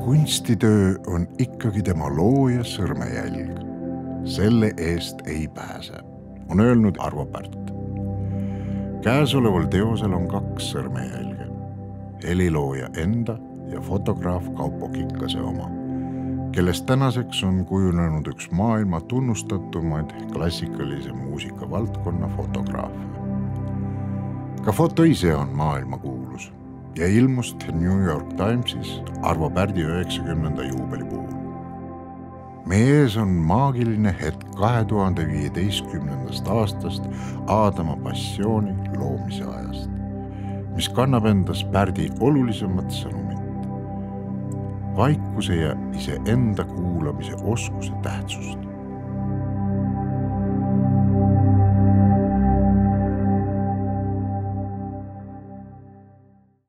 Kunstitöö on ikkagi tema looja sõrmejälg. Selle eest ei pääse, on öelnud Arvo Pärt. Käesoleval teosel on 2 sõrmejälge. Helilooja enda ja fotograaf Kaupo Kikkase oma, kellest tänaseks on kujunenud üks maailma tunnustatumaid klassikalise muusika valdkonna fotograafe. Ka foto ise on maailmakuulus ja ilmus New York Timesis Arvo Pärdi 90. juubeli puhul. Meie ees on maagiline hetk 2015. aastast Aadama passiooni loomise ajast, mis kannab endas Pärdi olulisemat sõnumit, vaikuse ja iseenda kuulamise oskuse tähtsust.